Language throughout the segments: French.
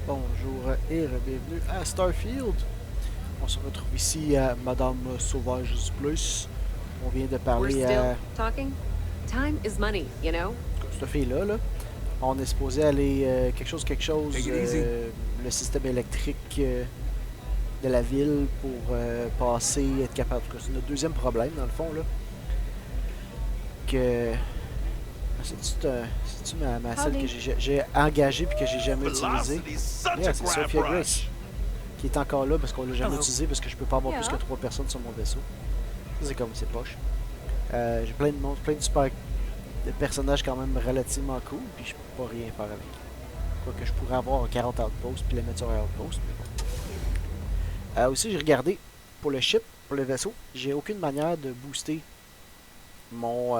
Bonjour et bienvenue à Starfield. On se retrouve ici à Madame Sauvage du Plus. On vient de We're parler still à talking? Time is money, you know? cette fille-là. Là. On est supposé aller quelque chose, Take it easy. le système électrique de la ville pour passer, être capable. C'est notre deuxième problème dans le fond là. Que c'est-tu celle que Howdy. j'ai engagée puis que j'ai jamais utilisée? Velocity's such Yeah, a c'est crap Sophia Grace rush. qui est encore là parce qu'on l'a jamais Hello. utilisé parce que je peux pas avoir plus que Yeah. 3 personnes sur mon vaisseau. Ça, c'est comme c'est poche. J'ai plein de monde, plein de super de personnages quand même relativement cool, puis je peux pas rien faire avec. Quoique je pourrais avoir 40 outposts puis les mettre sur un outpost. Mais bon. Aussi, j'ai regardé pour le ship, pour le vaisseau, j'ai aucune manière de booster mon,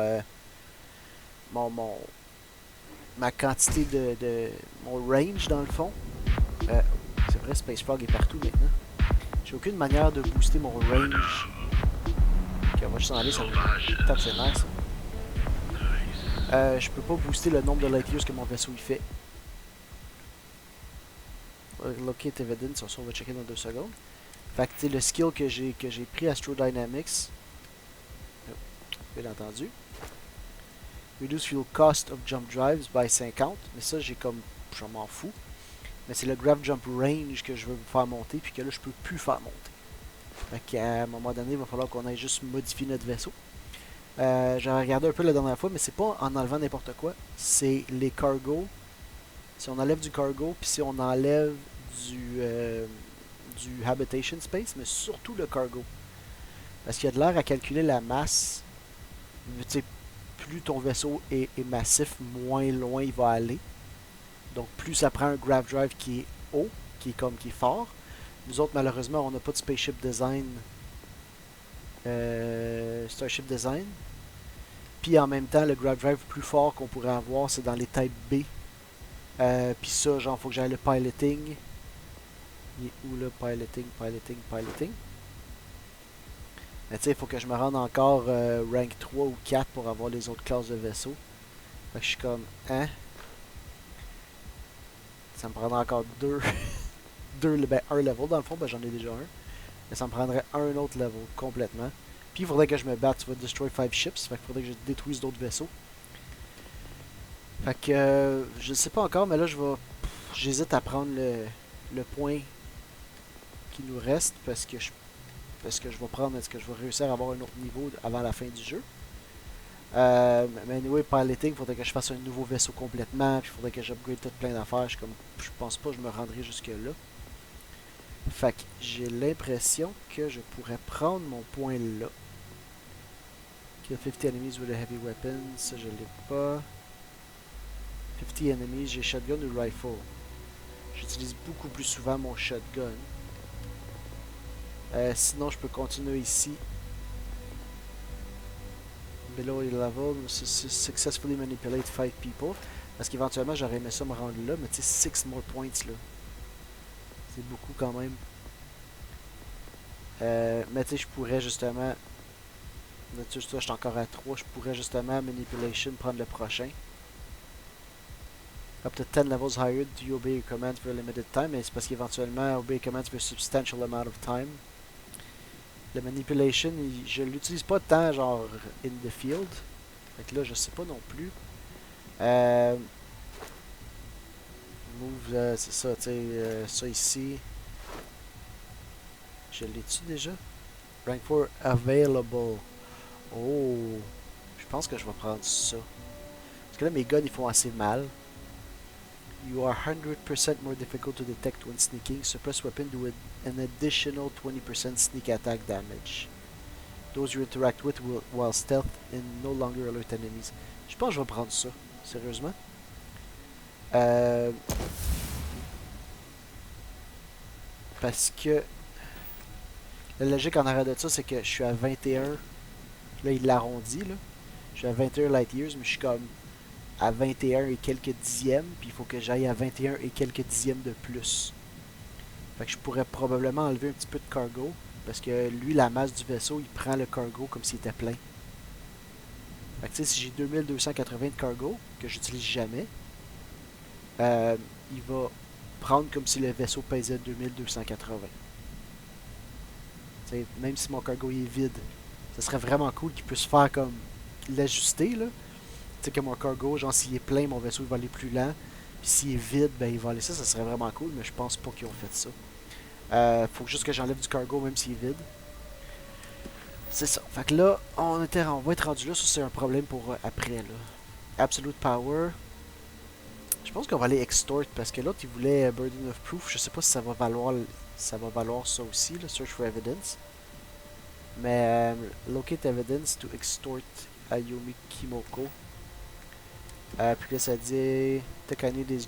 mon, mon ma quantité de mon range dans le fond. Euh, c'est vrai, Space Frog est partout maintenant. J'ai aucune manière de booster mon range. Ok, on va juste en aller, ça me tape ses nerfs, ça. Je peux pas booster le nombre de light years que mon vaisseau il fait. Locate evidence, ça on va checker dans 2 secondes. Fait que le skill que j'ai pris Astrodynamics, bien entendu. Reduce fuel cost of jump drives by 50, mais ça j'ai comme, je m'en fous. Mais c'est le graph jump range que je veux vous faire monter, puis que là je peux plus faire monter. Fait qu'à un moment donné, il va falloir qu'on aille juste modifier notre vaisseau. J'avais regardé un peu la dernière fois, mais c'est pas en enlevant n'importe quoi. C'est les cargos. Si on enlève du cargo, puis si on enlève du habitation space, mais surtout le cargo. Parce qu'il y a de l'air à calculer la masse. Tu sais, plus ton vaisseau est massif, moins loin il va aller. Donc plus ça prend un grav drive qui est haut, qui est fort. Nous autres, malheureusement, on n'a pas de spaceship design. Starship design. Puis en même temps, le grav drive plus fort qu'on pourrait avoir, c'est dans les types B. Puis ça, genre, faut que j'aille le piloting. Il est où le piloting? Mais tu sais, il faut que je me rende encore rank 3 ou 4 pour avoir les autres classes de vaisseaux. Fait que je suis comme, hein? Ça me prendrait encore deux, un level dans le fond, ben j'en ai déjà un. Mais ça me prendrait un autre level complètement. Puis il faudrait que je me batte, tu vas destroy 5 ships, fait qu'il faudrait que je détruise d'autres vaisseaux. Fait que je sais pas encore, mais là j'hésite à prendre le point qui nous reste parce que je vais prendre, est-ce que je vais réussir à avoir un autre niveau avant la fin du jeu. Mais anyway, piloting, il faudrait que je fasse un nouveau vaisseau complètement, puis il faudrait que j'upgrade tout plein d'affaires. Je pense pas que je me rendrai jusque là. Fait que j'ai l'impression que je pourrais prendre mon point là. Kill 50 enemies with a heavy weapon, ça je l'ai pas. 50 enemies, j'ai shotgun ou rifle. J'utilise beaucoup plus souvent mon shotgun. Sinon, je peux continuer ici. Below your level, successfully manipulate 5 people. Parce qu'éventuellement, j'aurais aimé ça me rendre là, mais tu sais, 6 more points là. C'est beaucoup quand même. Mais tu sais, je pourrais justement. Là, tu sais, je suis encore à 3. Je pourrais justement, manipulation, prendre le prochain. Up to 10 levels higher, do you obey your commands for a limited time? Mais c'est parce qu'éventuellement, obey commands for a substantial amount of time. Le manipulation, je l'utilise pas tant, genre, in the field. Fait que là, je sais pas non plus. Move, c'est ça, tu sais, ça ici. Je l'ai-tu déjà? Rank 4 available. Oh, je pense que je vais prendre ça. Parce que là, mes guns, ils font assez mal. You are 100% more difficult to detect when sneaking. Suppress weapon do an additional 20% sneak attack damage. Those you interact with will, while stealth and no longer alert enemies. Je pense que je vais prendre ça, sérieusement. Parce que la logique en arrière de ça, c'est que je suis à 21. Là, il l'arrondit, là. Je suis à 21 light years, mais je suis comme à 21 et quelques dixièmes, puis il faut que j'aille à 21 et quelques dixièmes de plus. Fait que je pourrais probablement enlever un petit peu de cargo, parce que lui, la masse du vaisseau, il prend le cargo comme s'il était plein. Fait que tu sais, si j'ai 2280 de cargo, que j'utilise jamais, il va prendre comme si le vaisseau pesait 2280. T'sais, même si mon cargo est vide, ce serait vraiment cool qu'il puisse faire comme l'ajuster là. Tu sais que mon cargo, genre s'il est plein, mon vaisseau il va aller plus lent. Puis s'il est vide, ben il va aller ça serait vraiment cool, mais je pense pas qu'ils ont fait ça. Faut juste que j'enlève du cargo même s'il est vide. C'est ça. Fait que là, on va être rendu là, ça c'est un problème pour après là. Absolute Power. Je pense qu'on va aller Extort parce que l'autre il voulait Burden of Proof. Je sais pas si ça va valoir ça aussi, là, Search for Evidence. Mais Locate Evidence to Extort Ayumi Kimoko. Puis là ça dit Take any des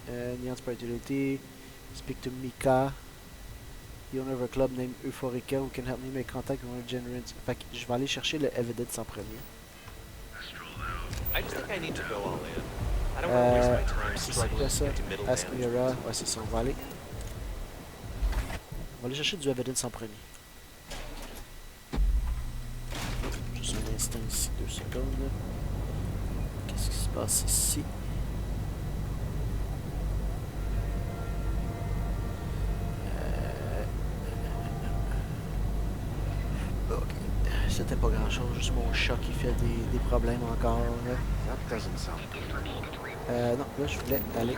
Neon Spirituality. Speak to Mika. The owner of a club named Euphorica who can help me make contact with one of Generdyne. Fait que je vais aller chercher le Evidence en premier. I just think I need to go all in. I don't want to waste my time struggling to get to middle Ask management. Mira. Ouais, c'est ça, on va aller. On va aller chercher du Evidence en premier. Juste un instant ici, 2 secondes. Qu'est-ce qui se passe ici? Ok. C'était pas grand chose, juste mon chat qui fait des problèmes encore. Non, là je voulais aller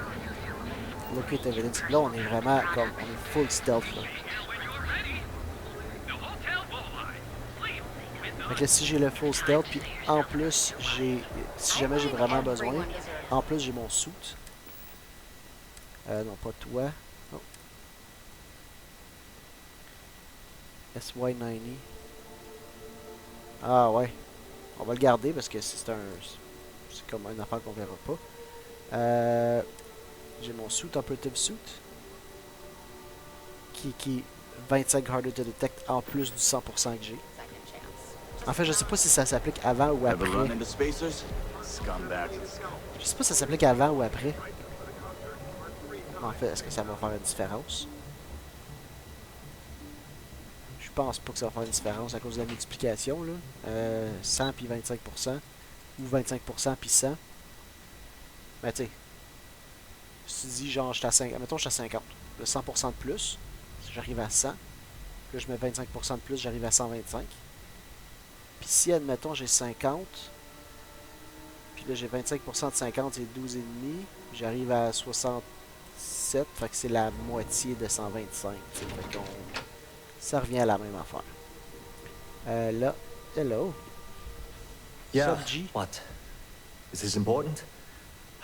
Locate Evidence. Là on est vraiment comme, on est full stealth là. Fait que là, si j'ai le full stealth, puis en plus si jamais j'ai vraiment besoin, en plus j'ai mon suit. Non pas toi. Oh. SY90. Ah ouais. On va le garder parce que c'est comme une affaire qu'on verra pas. J'ai mon suit, operative suit. Qui est 25 harder to detect en plus du 100% que j'ai. En fait, je sais pas si ça s'applique avant ou après. Je sais pas si ça s'applique avant ou après. En fait, est-ce que ça va faire une différence? Je pense pas que ça va faire une différence à cause de la multiplication, là. 100 puis 25%. Ou 25% puis 100. Mais tu sais, si tu dis genre, je suis à 50, mettons je suis à 50. Le 100% de plus, j'arrive à 100. Puis là, je mets 25% de plus, j'arrive à 125. Puis si, admettons, j'ai 50. Puis là, j'ai 25% de 50, c'est 12,5. J'arrive à 67. Fait que c'est la moitié de 125. Fait qu'on... Ça revient à la même affaire. Là, hello. Yeah, Sup, G? what? Is this important?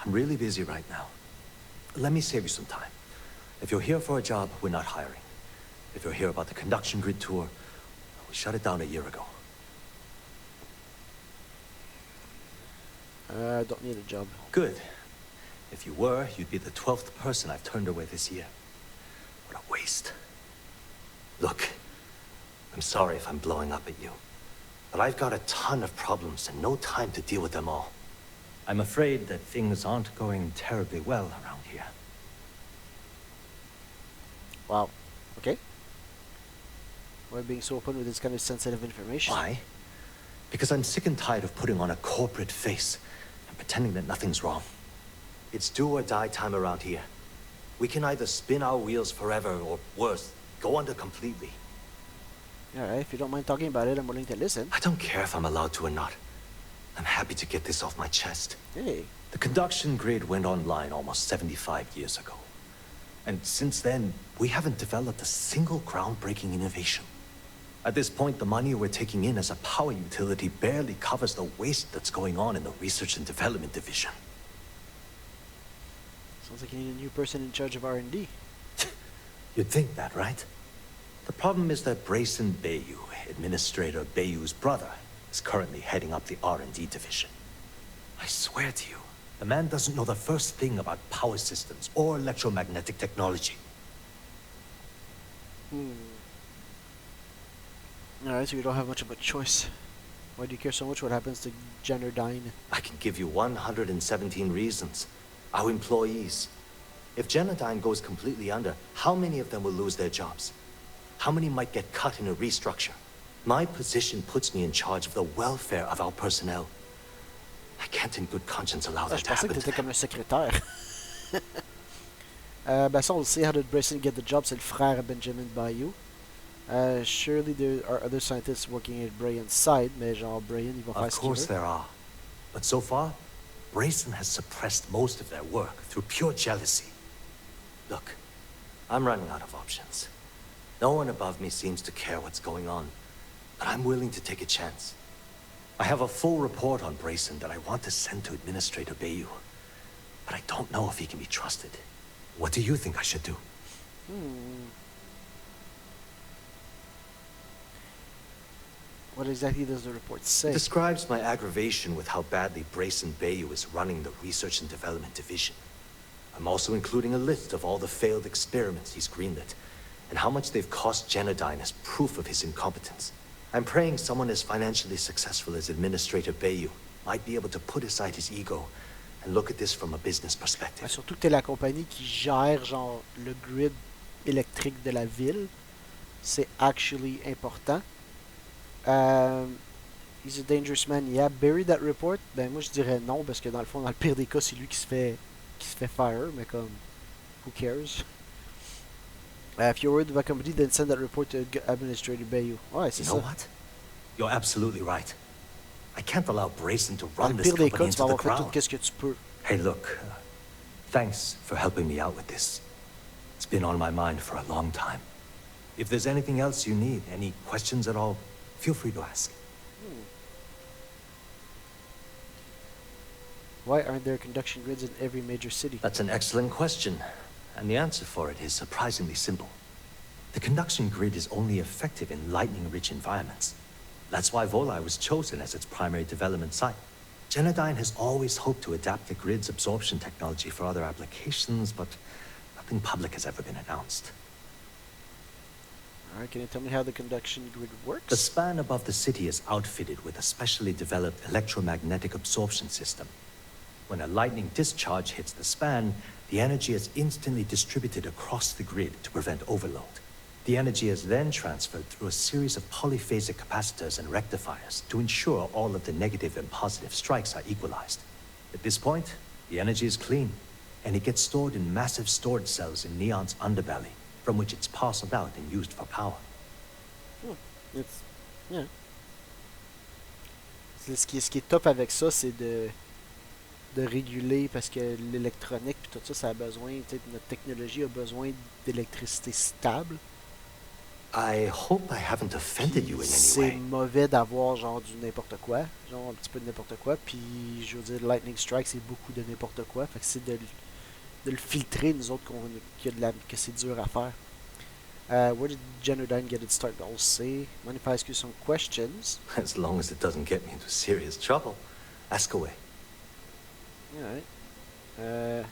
I'm really busy right now. Let me save you some time. If you're here for a job, we're not hiring. If you're here about the conduction grid tour, we shut it down a year ago. Don't need a job. Good. If you were, you'd be the 12th person I've turned away this year. What a waste. Look, I'm sorry if I'm blowing up at you, but I've got a ton of problems and no time to deal with them all. I'm afraid that things aren't going terribly well around here. Wow. Okay. Why being so open with this kind of sensitive information? Why? Because I'm sick and tired of putting on a corporate face and pretending that nothing's wrong. It's do or die time around here. We can either spin our wheels forever or worse, go under completely. Alright, if you don't mind talking about it, I'm willing to listen. I don't care if I'm allowed to or not. I'm happy to get this off my chest. Hey. The conduction grid went online almost 75 years ago. And since then, we haven't developed a single groundbreaking innovation. At this point, the money we're taking in as a power utility barely covers the waste that's going on in the research and development division. Sounds like you need a new person in charge of R&D. You'd think that, right? The problem is that Brayson Bayou, Administrator Bayou's brother, is currently heading up the R&D division. I swear to you, the man doesn't know the first thing about power systems or electromagnetic technology. Alright, so you don't have much of a choice. Why do you care so much what happens to Generdyne? I can give you 117 reasons. Our employees. If Generdyne goes completely under, how many of them will lose their jobs? How many might get cut in a restructure? My position puts me in charge of the welfare of our personnel. I can't in good conscience allow Ah, that je to pensais que happen to t'étais them. comme un secrétaire. Ben ça, on le sait, how did Bryson get the job? C'est le frère à Benjamin Bayou. Surely there are other scientists working at Brian's side, mais genre Brian, il va faire Of ce qu'il course veut. there are. But so far, Brayson has suppressed most of their work through pure jealousy. Look, I'm running out of options. No one above me seems to care what's going on, but I'm willing to take a chance. I have a full report on Brayson that I want to send to Administrator Bayou, but I don't know if he can be trusted. What do you think I should do? What exactly does the report say? It describes my aggravation with how badly Brayson Bayou is running the Research and Development Division. I'm also including a list of all the failed experiments he's greenlit, and how much they've cost Generdyne as proof of his incompetence. I'm praying someone as financially successful as Administrator Bayou might be able to put aside his ego and look at this from a business Ben, perspective. surtout que t'es la compagnie qui gère genre le grid électrique de la ville. C'est actually important. He's a dangerous man. Yeah, bury that report. Ben moi je dirais non parce que dans le fond, dans le pire des cas, c'est lui qui se fait fire, mais comme who cares? If you're worried about company, then send that report to Administrator Bayou. Ouais, c'est You know ça. what? You're absolutely right. I can't allow Brayson to Dans run le this pire des company cas, tu vas into the avoir fait tout ground. qu'est-ce que tu peux. Hey, look, thanks for helping me out with this. It's been on my mind for a long time. If there's anything else you need, any questions at all, feel free to ask. Why aren't there conduction grids in every major city? That's an excellent question, and the answer for it is surprisingly simple. The conduction grid is only effective in lightning-rich environments. That's why Volai was chosen as its primary development site. Generdyne has always hoped to adapt the grid's absorption technology for other applications, but nothing public has ever been announced. Alright, can you tell me how the conduction grid works? The span above the city is outfitted with a specially developed electromagnetic absorption system. When a lightning discharge hits the span, the energy is instantly distributed across the grid to prevent overload. The energy is then transferred through a series of polyphasic capacitors and rectifiers to ensure all of the negative and positive strikes are equalized. At this point, the energy is clean, and it gets stored in massive storage cells in Neon's underbelly, from which it's parceled out and used for power. It's, yeah. Ce qui est top avec ça, c'est de réguler parce que l'électronique puis tout ça, ça a besoin, tu sais, notre technologie a besoin d'électricité stable. I hope I haven't offended you in any C'est way. mauvais d'avoir genre du n'importe quoi, genre un petit peu de n'importe quoi, puis je veux dire Lightning Strike c'est beaucoup de n'importe quoi, fait que c'est de le filtrer nous autres que c'est dur à faire. Where did Generdyne get its start? On le sait. Mind if I ask you some questions? As long as it doesn't get me into serious trouble. Ask away. Alright.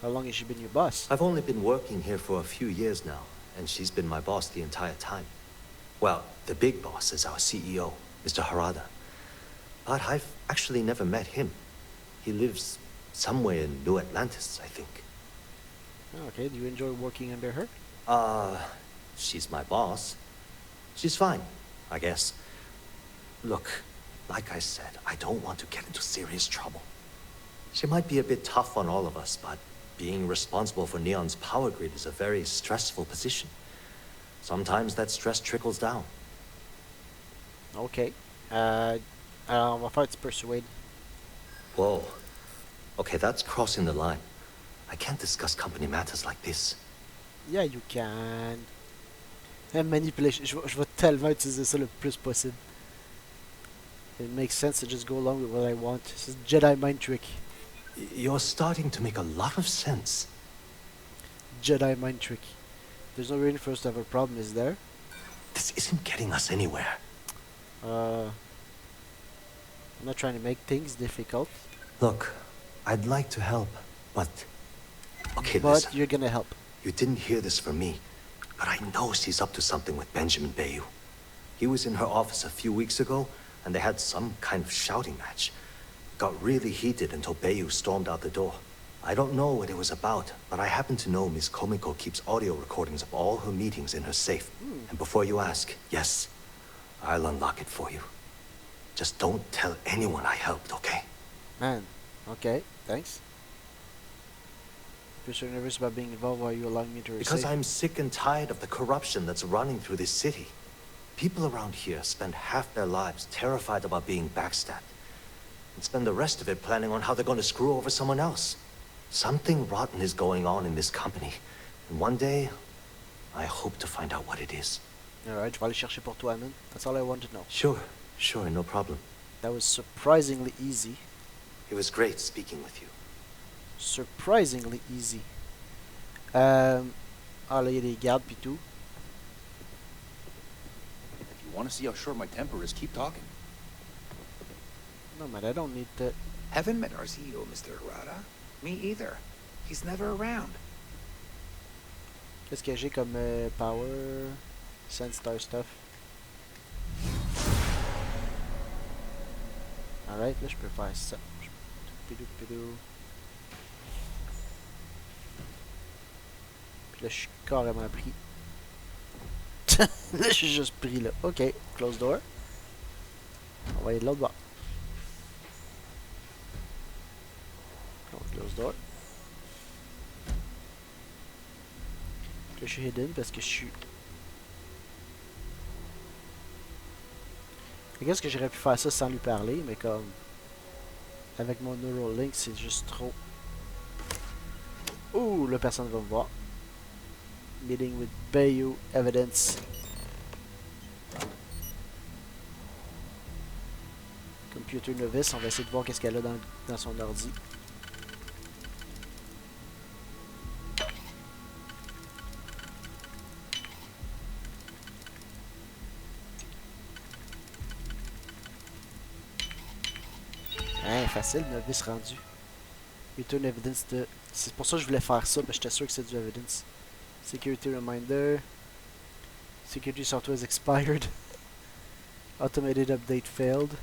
How long has she been your boss? I've only been working here for a few years now, and she's been my boss the entire time. Well, the big boss is our CEO, Mr. Harada. But I've actually never met him. He lives somewhere in New Atlantis, I think. Oh, okay, do you enjoy working under her? She's my boss. She's fine, I guess. Look, like I said, I don't want to get into serious trouble. She might be a bit tough on all of us, but being responsible for Neon's power grid is a very stressful position. Sometimes that stress trickles down. Okay. Alors, on va faire un petit persuade. Whoa. Okay, that's crossing the line. I can't discuss company matters like this. Yeah, you can. Manipulation. Je vais tellement utiliser ça le plus possible. It makes sense to just go along with what I want. This is Jedi mind trick. You're starting to make a lot of sense. Jedi mind trick. There's no reason for us to have a problem, is there? This isn't getting us anywhere. I'm not trying to make things difficult. Look, I'd like to help, but... Okay, But listen. you're gonna help. You didn't hear this from me, but I know she's up to something with Benjamin Bayou. He was in her office a few weeks ago, and they had some kind of shouting match. It got really heated until Bayou stormed out the door. I don't know what it was about, but I happen to know Miss Komiko keeps audio recordings of all her meetings in her safe. And before you ask, yes, I'll unlock it for you. Just don't tell anyone I helped, okay? Man, okay, thanks. If you're so nervous about being involved, why are you allowing me to Because receive? I'm sick and tired of the corruption that's running through this city. People around here spend half their lives terrified about being backstabbed, and spend the rest of it planning on how they're going to screw over someone else. Something rotten is going on in this company, and one day, I hope to find out what it is. Alright, je vais aller chercher pour toi, man. That's all I want to know. Sure, no problem. That was surprisingly easy. It was great speaking with you. Surprisingly easy. Ah, là, il y a des gardes pis tout. If you want to see how short my temper is, keep talking. No, man, I don't need that. Haven't met our CEO, Mr. Arata. Me either. He's never around. Qu'est-ce que j'ai comme power? Send star stuff. Alright, là, je peux faire ça. Pidou, pidou. Puis là, je suis carrément pris. Là, je suis juste pris, là. Ok, close door. On va aller de l'autre bord. Close door. Là, je suis hidden parce que je suis... Qu'est-ce que j'aurais pu faire ça sans lui parler, mais comme... Avec mon Neuralink, c'est juste trop... Ouh, là, personne va me voir. Meeting with Bayou Evidence. Computer novice, on va essayer de voir qu'est-ce qu'elle a dans son ordi. Hein, facile, novice rendu. Return evidence de... C'est pour ça que je voulais faire ça, mais j'étais sûr que c'est du evidence. Security reminder. Security software is expired. Automated update failed.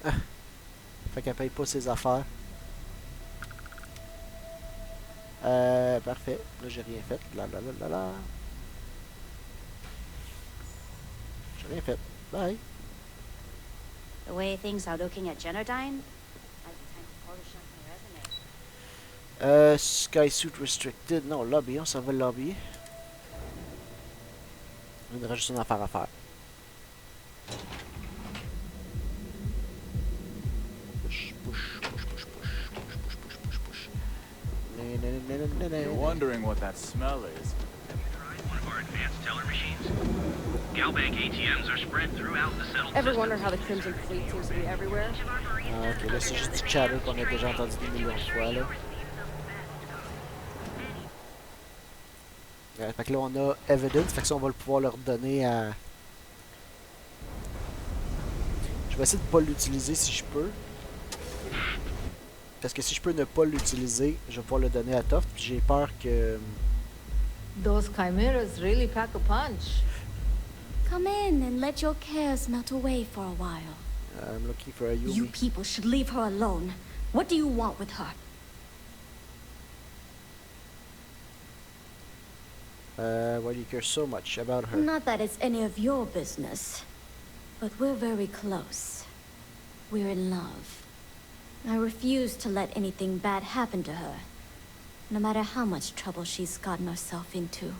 Ah. Fait qu'elle paye pas ses affaires. Parfait. Là, j'ai rien fait. Là. J'ai rien fait. Bye. The way things are looking at Generdyne, might be time to polish up my resume. Sky suit restricted. Non, lobby. On s'en va le lobby. Il y aura juste une affaire à faire. Push. You're wondering what that smell is. One of our advanced teller machines. Galbank ATMs are spread throughout the settled Ever system. wonder how the Crimson Fleet seems to be everywhere? Ah, ok, là c'est juste du chatter qu'on a déjà entendu des millions de fois là. Ouais, fait que là on a evidence, fait que ça on va le pouvoir leur donner à... Je vais essayer de pas l'utiliser si je peux. Parce que si je peux ne pas l'utiliser, je vais pouvoir le donner à Toft, puis j'ai peur que... Those chimeras really pack a punch. Come in and let your cares melt away for a while. I'm looking for a You Yumi. people should leave her alone. What do you want with her? Why do you care so much about her? Not that it's any of your business, but we're very close. We're in love. I refuse to let anything bad happen to her, no matter how much trouble she's gotten herself into.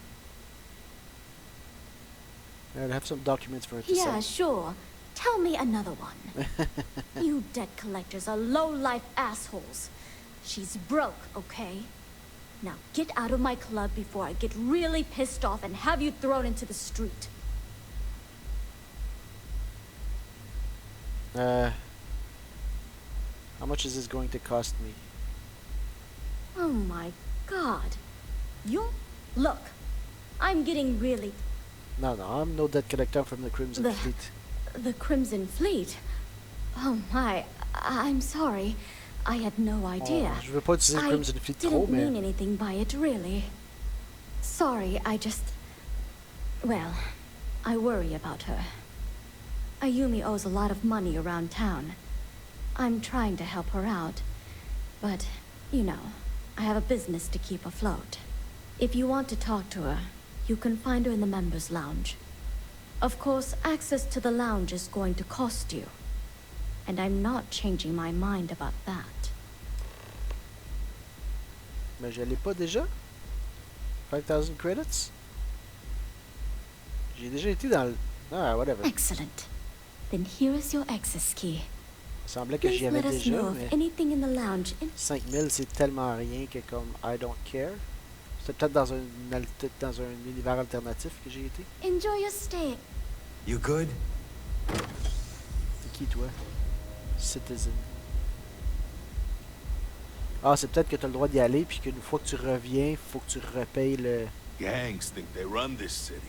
I'll have some documents for her to Yeah, sign. sure. Tell me another one. You debt collectors are low-life assholes. She's broke, okay? Now get out of my club before I get really pissed off and have you thrown into the street. How much is this going to cost me? Oh my god. Look, I'm getting really... No, I'm no debt collector from the Crimson The- Fleet. The Crimson Fleet? Oh my, I'm sorry. I had no idea. Oh, je veux pas utiliser le I Crimson Fleet trop, didn't mean mais... anything by it, really. Sorry, I just... Well, I worry about her. Ayumi owes a lot of money around town. I'm trying to help her out. But, you know, I have a business to keep afloat. If you want to talk to her, you can find her in the members' lounge. Of course, access to the lounge is going to cost you. And I'm not changing my mind about that. Mais je l'ai pas déjà? 5000 credits? J'ai déjà été dans le... Ah, whatever. Excellent. Then here is your access key. Il semblait que j'y Please avais let us déjà, know mais if anything in the lounge 5000 c'est tellement rien que comme I don't care. C'est peut-être dans un univers alternatif que j'ai été. enjoy your stay. You good? C'est qui toi? Citizen. Ah, c'est peut-être que tu as le droit d'y aller, puis qu'une fois que tu reviens, faut que tu repayes le... Gangs think they run this city,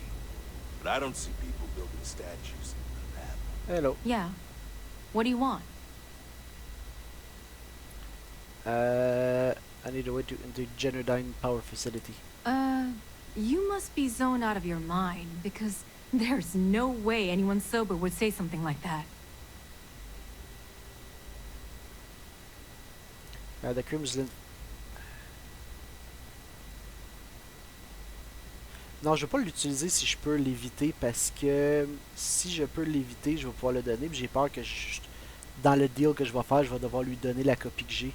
but I don't see people building statues of that. Hello. Yeah. What do you want? I need a way to into Generdyne power facility. You must be zoned out of your mind, because there's no way anyone sober would say something like that. The Crimson... Non, je vais pas l'utiliser si je peux l'éviter, parce que si je peux l'éviter, je vais pouvoir le donner, puis j'ai peur que dans le deal que je vais faire, je vais devoir lui donner la copie que j'ai.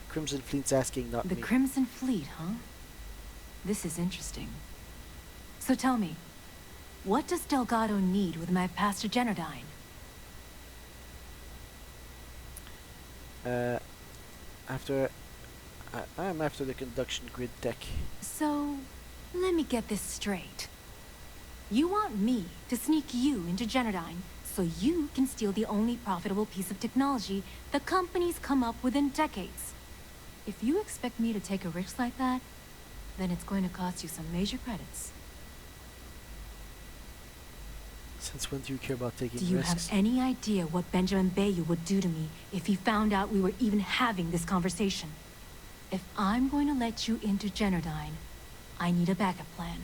Crimson Fleet's asking, not The me. Crimson Fleet, huh? This is interesting. So tell me, what does Delgado need with my pass to Generdyne? I'm after the conduction grid tech. So, let me get this straight. You want me to sneak you into Generdyne so you can steal the only profitable piece of technology the company's come up with in decades. If you expect me to take a risk like that, then it's going to cost you some major credits. Since when do you care about taking Do you risks? have any idea what Benjamin Bayou would do to me if he found out we were even having this conversation? If I'm going to let you into Generdyne, I need a backup plan.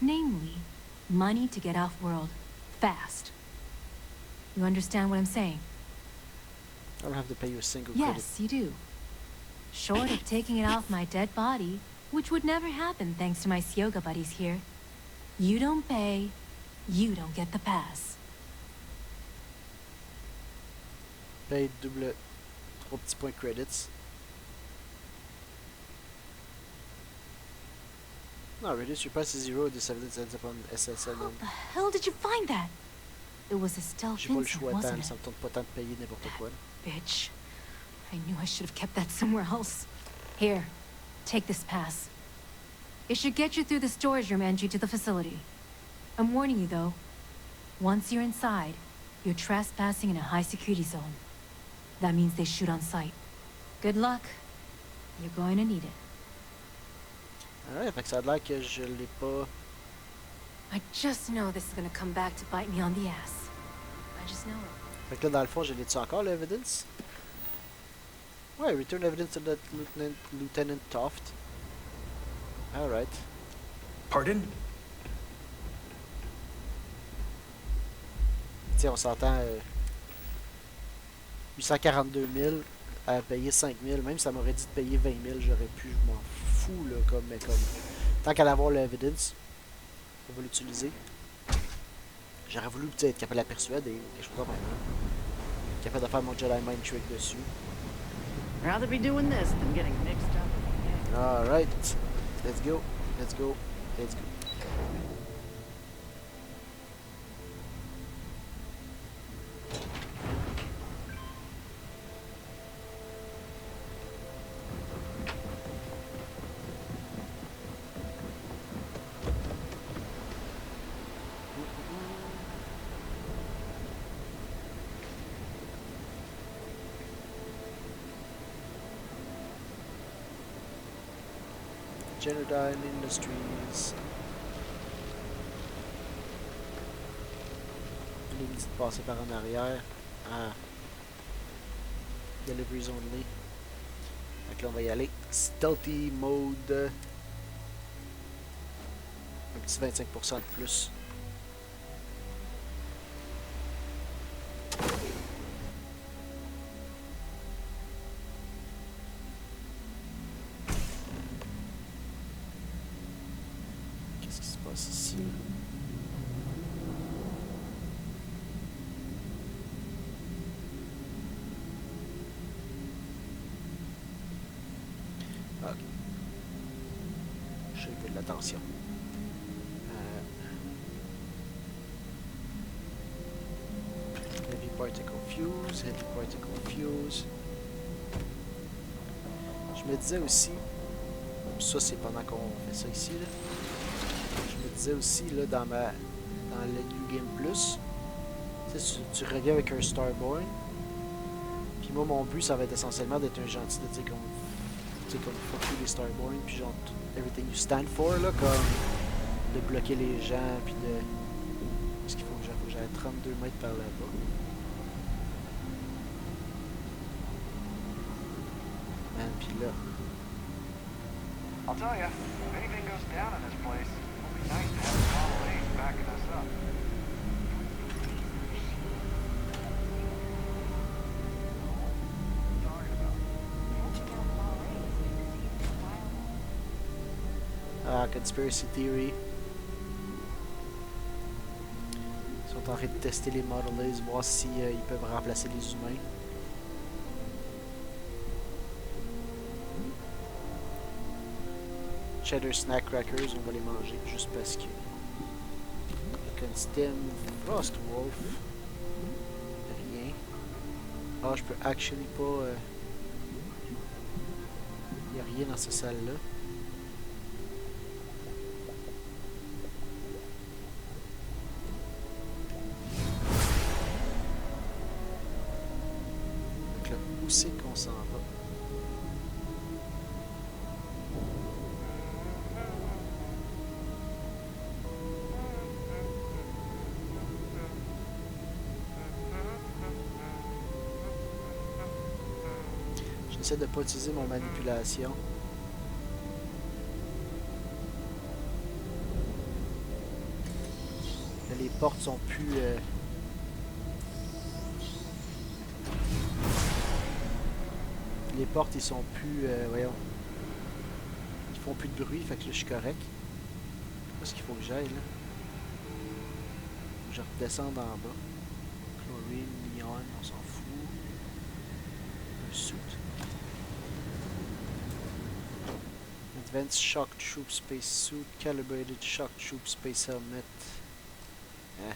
Namely, money to get off-world, fast. You understand what I'm saying? I don't have to pay you a single credit. Yes, you do. Short of taking it off my dead body, which would never happen thanks to my Syoga buddies here. You don't pay, you don't get the pass. Paye double 3 petits points credits. No, reduce your price to 0, this evidence ends up on SSN. How the hell did you find that? It was a stealth J'ai pas le instant, choix tant, wasn't ça it? me tente pas tant de payer n'importe quoi. Bitch. I knew I should have kept that somewhere else. Here, take this pass. It should get you through the storage room entry to the facility. I'm warning you though. Once you're inside, you're trespassing in a high security zone. That means they shoot on sight. Good luck. You're going to need it. Alright, fait que ça a l'air que je l'ai pas... I just know this is gonna come back to bite me on the ass. I just know it. Fait que là, dans le fond, je l'ai-tu encore, l'evidence? Ouais, return evidence to the Lieutenant Toft. Alright. Pardon? Tiens, on s'entend... 842 000 à payer 5 000. Même si ça m'aurait dit de payer 20 000, j'aurais pu, je m'en fous, là, mais comme... Tant qu'à avoir l'evidence, on va l'utiliser. J'aurais voulu peut-être être capable de la persuader ou quelque chose comme ça. Être capable de faire mon Jedi Mind Trick dessus. Rather be doing this than getting mixed up. Alright. Let's go. Let's go. Let's go. Generdyne Industries. Il est dit de passer par en arrière. Ah. Deliveries only. Donc là, on va y aller. Stealthy mode. Un petit 25% de plus. Qu'est-ce qui se passe ici? peu de l'attention. Heavy particle fuse, heavy particle fuse. Je me disais aussi, ça c'est pendant qu'on fait ça ici, là. Je me disais aussi, là, dans le New Game Plus, tu reviens avec un Starborn. Puis moi, mon but, ça va être essentiellement d'être un gentil, de dire comme fuck you les Starborn, puis genre, everything you stand for, là, comme de bloquer les gens, puis de... Parce qu'il faut que j'aille 32 mètres par là-bas. Man, puis là... I'll tell you, if anything goes down in this place, it'll be nice to have the Model A's backing us up. Ah, Conspiracy Theory. Ils sont en train de tester les Model A's, voir si ils peuvent remplacer les humains. Cheddar Snack Crackers, on va les manger juste parce que. Constem, Frostwolf. Rien. Ah, je peux actually pas. Y a rien dans cette salle-là. Donc là, où c'est qu'on s'en va? J'essaie de pas utiliser ma manipulation. Là, les portes sont plus... Les portes, ils sont plus... voyons. Ils font plus de bruit, fait que là, je suis correct. Où est-ce qu'il faut que j'aille, là? Je redescends en bas. Chlorine, neon, on s'en fout. Un suit. Advanced Shock Troop Space Suit, Calibrated Shock Troop Space Helmet. Hein?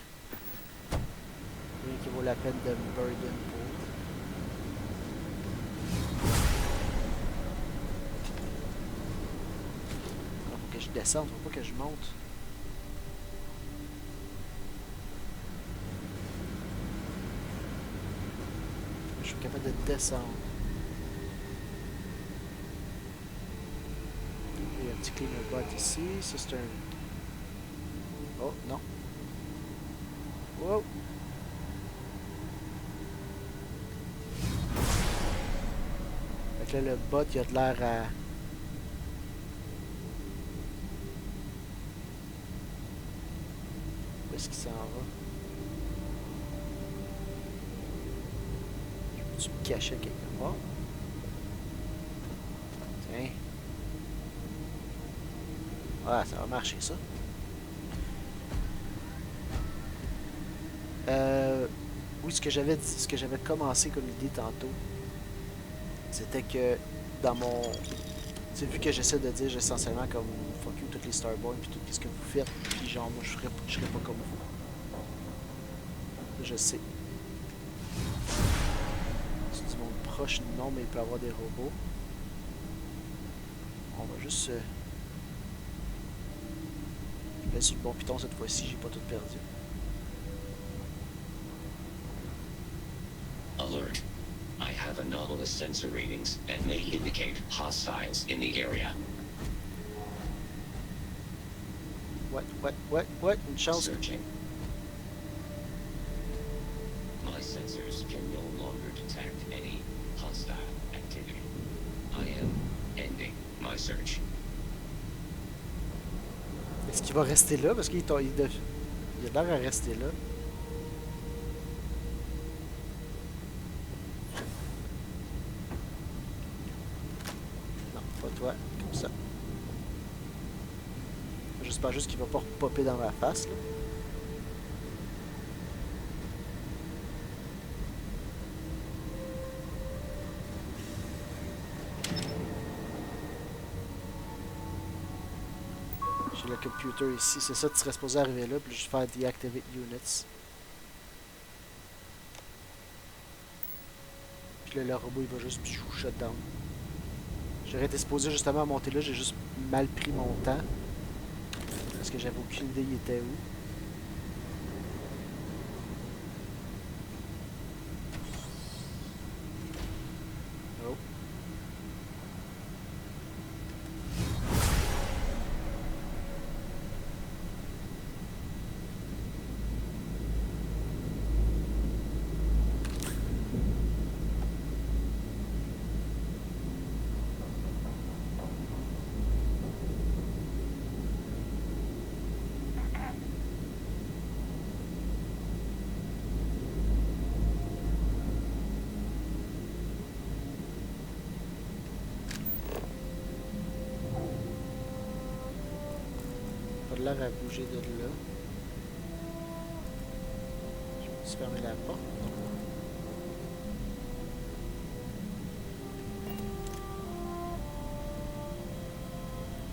Rien qui vaut la peine de me burden pour. Alors, faut que je descende, faut pas que je monte. Je suis capable de descendre. Il y a un petit cleaner bot ici. Ça, c'est un... Oh, non. Wow! Fait que là, le bot, il a de l'air à... Où est-ce qu'il s'en va? Tu me cachais quelque part. Tiens. Ah, ça va marcher, ça. Oui, ce que j'avais dit, ce que j'avais commencé comme idée tantôt, c'était que dans mon... Tu sais, vu que j'essaie de dire essentiellement comme fuck you toutes les Starborn puis tout ce que vous faites, puis genre moi je serais pas comme vous. Je sais. C'est du monde proche, non, mais il peut y avoir des robots. On va juste... Je vais sur le bon piton cette fois-ci, j'ai pas tout perdu. Alert. I have anomalous sensor readings that may indicate hostiles in the area. What? Une chance. Searching. My sensors can no longer detect any hostile activity. I am ending my search. Est-ce qu'il va rester là? Parce qu'il a l'air à rester là. Non, pas toi. Comme ça. J'espère juste qu'il va pas popper dans ma face, là. le computer ici. C'est ça, tu serais supposé arriver là, puis juste faire deactivate units. Puis là, le robot, il va juste shut down. J'aurais été supposé justement monter là, j'ai juste mal pris mon temps. Parce que j'avais aucune idée il était où. Oh. Pas de l'air à bouger de là. Je vais juste fermer la porte.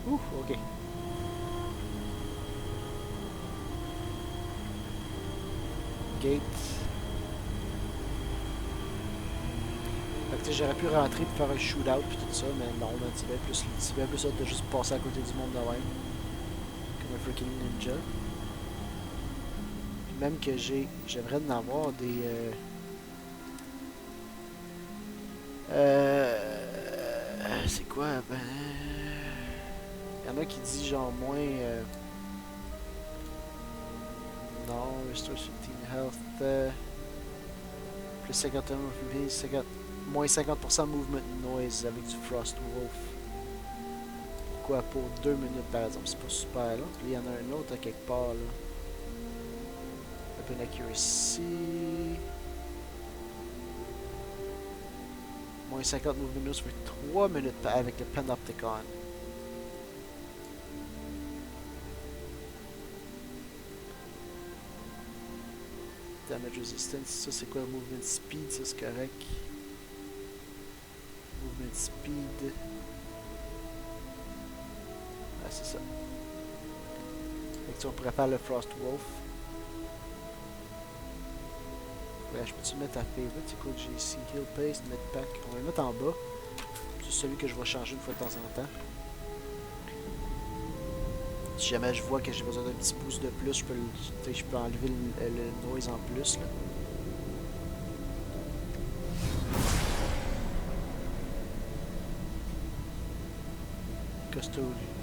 Ouh, ok. Gate. Fait que j'aurais pu rentrer pour faire un shootout puis tout ça, mais non, ben, tu bien plus ça de juste passer à côté du monde de même. Comme un freaking ninja. Puis même que j'aimerais en avoir des... c'est quoi? Ben... Il y en a qui disent genre moins... Non, restore 15 health. Plus 51 movement, 50... moins 50% movement noise avec du Frost Wolf. Pourquoi pour 2 minutes par exemple? C'est pas super long. Puis il y en a un autre à quelque part là. Weapon accuracy. Moins 50 movement noise pour 3 minutes avec le Panopticon. Damage resistance, ça c'est quoi? Movement speed, ça c'est correct. Movement speed. Ah, c'est ça. Fait que on pourrait faire le Frost Wolf. Ouais, je peux-tu le mettre à favorite? C'est quoi que j'ai ici? Heal Paste, Medpack. On va le mettre en bas. C'est celui que je vais changer une fois de temps en temps. Si jamais je vois que j'ai besoin d'un petit boost de plus, je peux enlever le noise en plus. Là.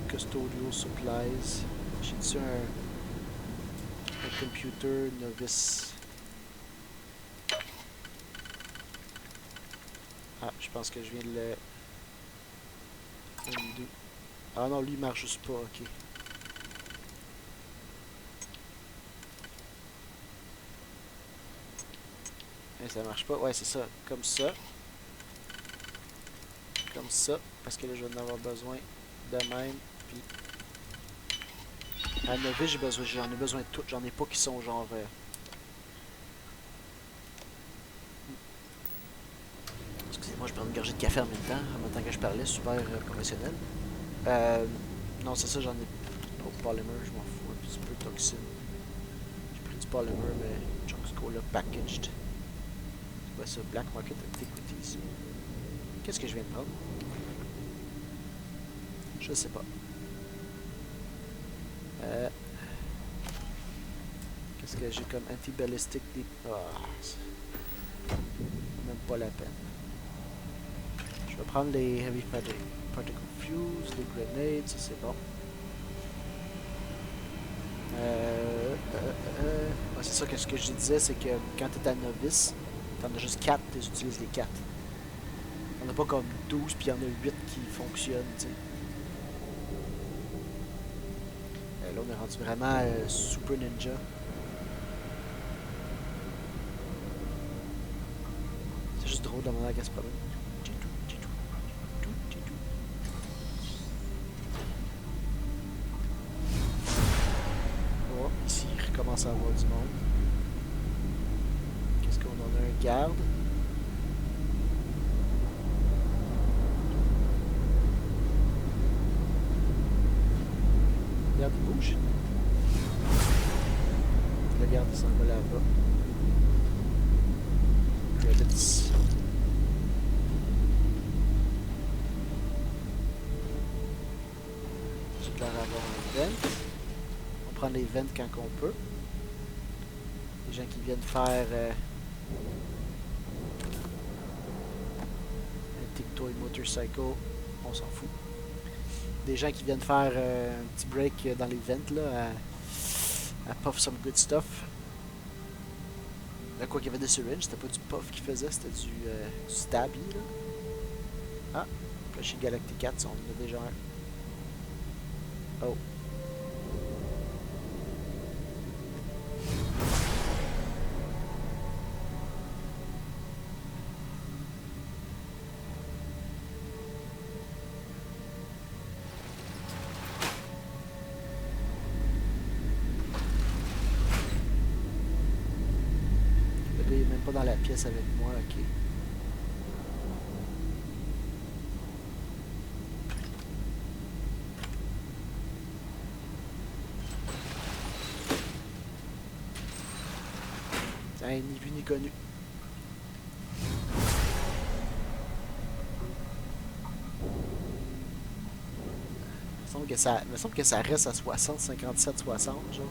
Custodial Supplies. J'ai-tu un computer novice? Ah, je pense que je viens de le... undo. Ah non, lui il marche juste pas, ok. Et ça marche pas, ouais c'est ça, comme ça. Comme ça, parce que là je vais en avoir besoin de même, puis... À novice j'en ai besoin de toutes, j'en ai pas qui sont genre... Excusez-moi, je prends une gorgée de café en même temps que je parlais, super professionnel. Non, c'est ça, j'en ai... Oh, polymer, je m'en fous, un petit peu toxine. J'ai pris du polymer, mais Chunks Cola packaged. C'est quoi ça? Black Market Antiquities. Qu'est-ce que je viens de prendre? Je sais pas. Qu'est-ce que j'ai comme anti-ballistic? Même pas la peine. Je vais prendre les Heavy Particle Fuse, les grenades, ça c'est bon. Ouais, c'est ça que ce que je disais, c'est que quand tu es à novice, t'en as juste 4, tu utilises les 4. On n'a pas comme 12 puis il y en a 8 qui fonctionnent, tu sais. Là on est rendu vraiment super ninja. C'est juste drôle de demander à ce problème. Oh, ici il recommence à avoir du monde. Qu'est-ce qu'on en a? Un garde. Regarde. bouge. Regarde, il s'en va là-bas. Credits. Je vais avoir un vent. On prend les vents quand on peut. Les gens qui viennent faire un Tic-Toy Motorcycle, on s'en fout. Des gens qui viennent faire un petit break dans les vents là, à puff some good stuff. Là, quoi qu'il y avait des syringes, c'était pas du puff qu'ils faisaient, c'était du stabby là. Ah, là chez Galactic 4, on en a déjà un. Oh. Il est même pas dans la pièce avec moi, ok. Ni vu ni connu. Il me semble que ça reste à 60, 57, 60, genre.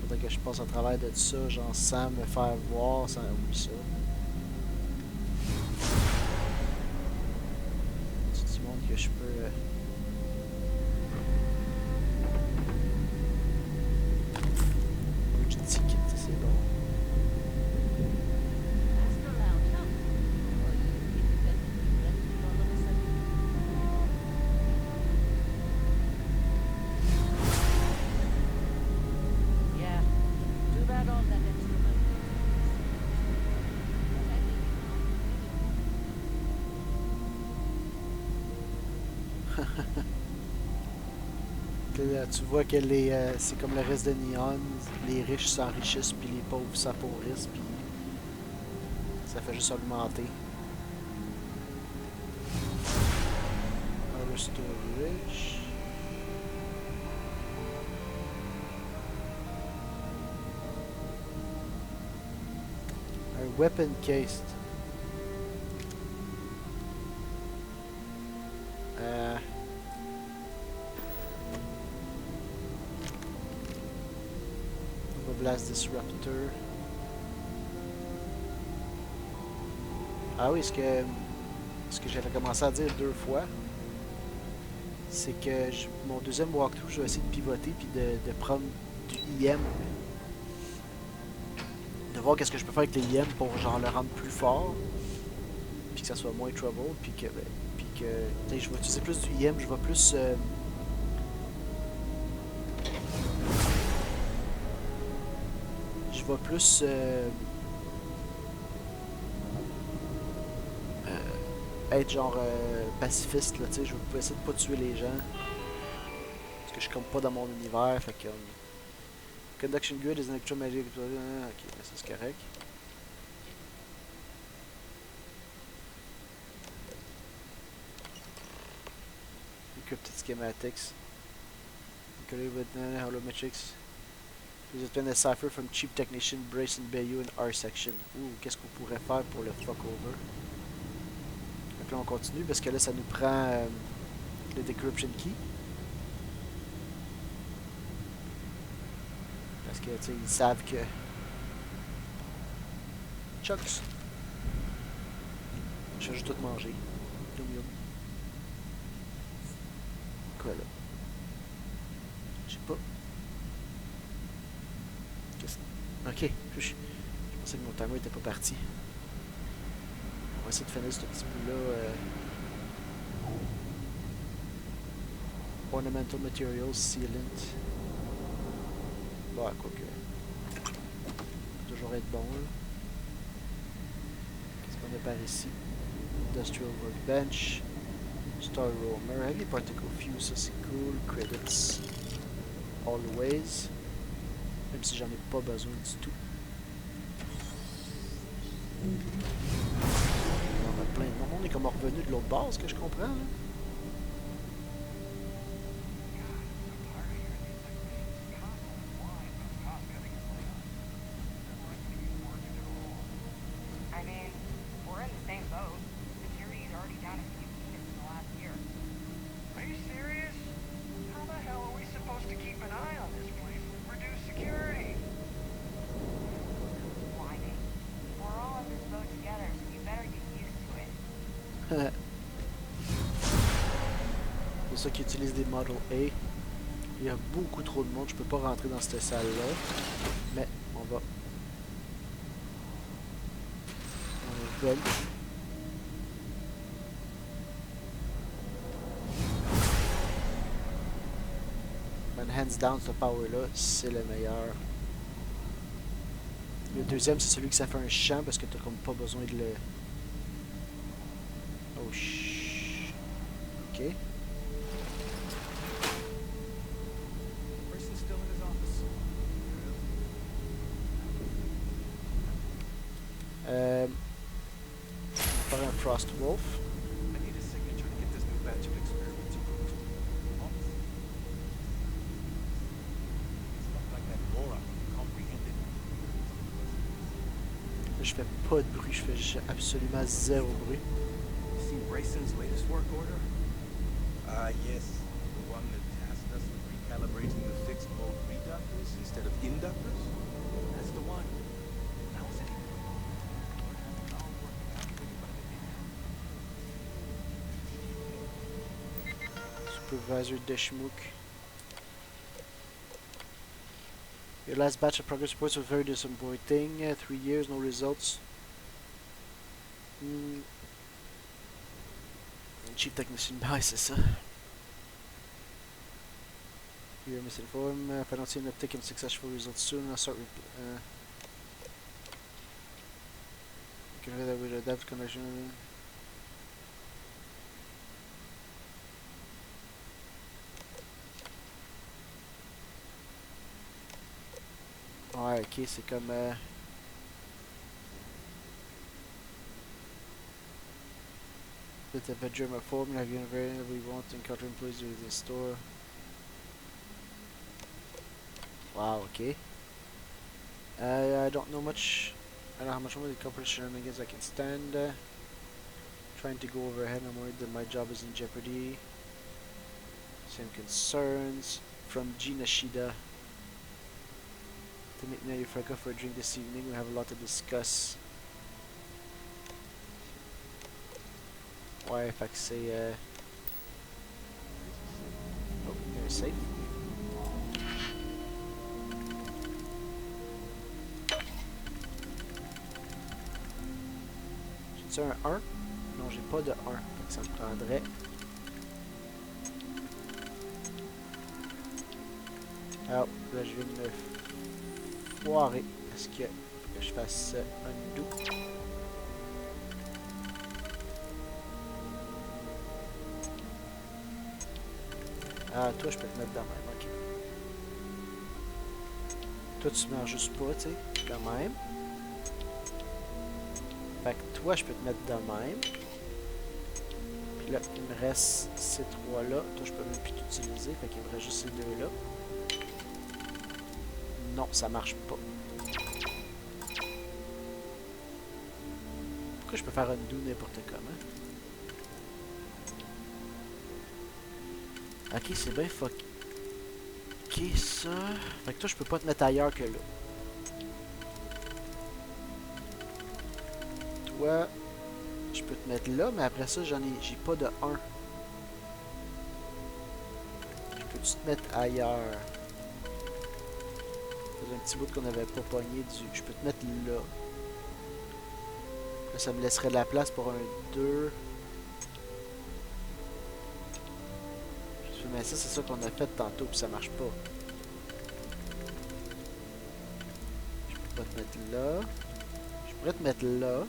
Faudrait que je passe au travers de ça, genre sans me faire voir, sans... Oui, ça. C'est du monde que je peux... Ticket, c'est bon. Là, tu vois que c'est comme le reste de Neon, les riches s'enrichissent puis les pauvres s'appauvrissent puis ça fait juste augmenter. Un storage. Un weapon case. Blast Disruptor. Ah oui, ce que j'avais commencé à dire 2 fois, c'est que mon deuxième walkthrough, je vais essayer de pivoter puis de prendre du IM. De voir qu'est-ce que je peux faire avec les IM pour genre le rendre plus fort. Puis que ça soit moins trouble. Puis que je vais utiliser plus du IM, je vais plus... je vais plus être genre pacifiste là, tu sais, je vais essayer de pas tuer les gens parce que je suis comme pas dans mon univers, fait que conduction grid is an electromagnetic, ok, ça c'est correct. Encrypted schematics, encoded with holometrics. Vous obtenez a cipher from Chief Technician Brace and Bayou in R section. Ouh, qu'est-ce qu'on pourrait faire pour le fuck over? Donc là on continue parce que là ça nous prend le decryption key. Parce que tu sais, ils savent que... Chucks! Je vais juste tout manger. Yum yum. Quoi là? Je sais pas. Ok, je pensais que mon timer était pas parti. On va essayer de finir ce petit bout-là. Ornamental Materials, Sealant. Bah, quoi que. Toujours être bon, là. Qu'est-ce qu'on a par ici? Industrial Workbench. Star Roamer. Heavy Particle Fuse, ça c'est cool. Credits. Always. Même si j'en ai pas besoin du tout. On va plein de monde. On est comme revenu de l'autre base, que je comprends. Là. I mean, we're in the same boat. Security's already down a few units in the last year. Are you serious? How the hell are we supposed to keep an eye on this place with reduced security? Whining. We're all in this boat together, so you better get used to it. C'est ça qui utilise des Model A. Il y a beaucoup trop de monde, je peux pas rentrer dans cette salle-là. Mais on va... On vole. Man, hands down, ce power-là, c'est le meilleur. Le deuxième, c'est celui que ça fait un champ parce que t'as comme pas besoin de le... Oh, shh. Ok. Faire un Frost Wolf. I need a signature to get this new batch of experiments approved. Stuff like that Laura comprehended. Je fais pas de bruit, je fais absolument zéro bruit. You seen Brayson's latest work order? Yes. The one that tasked us with recalibrating the fixed mode reductors instead of inductors? That's the one. How is it? Supervisor Deshmook. Your last batch of progress reports was very disappointing. 3 years, no results. Chief Technician, bah c'est ça. You're misinformed. If I don't see an uptick in successful results soon, I'll start that with a depth connection. Ouais, ok, c'est comme... With the German form, you have given variant we want to encounter employees within the store. Wow, okay. I don't know much. I don't know how much more the corporate shenanigans I can stand. Trying to go overhead, I'm worried that my job is in jeopardy. Same concerns. From Gina Shida. To meet me at your for a drink this evening, we have a lot to discuss. Ouais, fait que c'est... Oh, il y a un safe. J'ai-tu un 1? Non, j'ai pas de 1. Fait que ça me prendrait... Ah, là je viens de me foirer. Est-ce que je fasse un undo? Ah, toi, je peux te mettre de même, ok. Toi, tu meurs juste pas, tu sais, de même. Fait que toi, je peux te mettre de même. Puis là, il me reste ces trois-là. Toi, je peux même plus t'utiliser, fait qu'il me reste juste ces deux-là. Non, ça marche pas. Pourquoi je peux faire undo n'importe comment? Ok, c'est bien fuck. Ok, ça... Fait que toi, je peux pas te mettre ailleurs que là. Toi, je peux te mettre là, mais après ça, j'ai pas de 1. Je peux-tu te mettre ailleurs? C'est un petit bout qu'on n'avait pas pogné du... Je peux te mettre là. Là, ça me laisserait de la place pour un 2. Mais ça, c'est ça qu'on a fait tantôt, puis ça marche pas. Je peux pas te mettre là. Je pourrais te mettre là.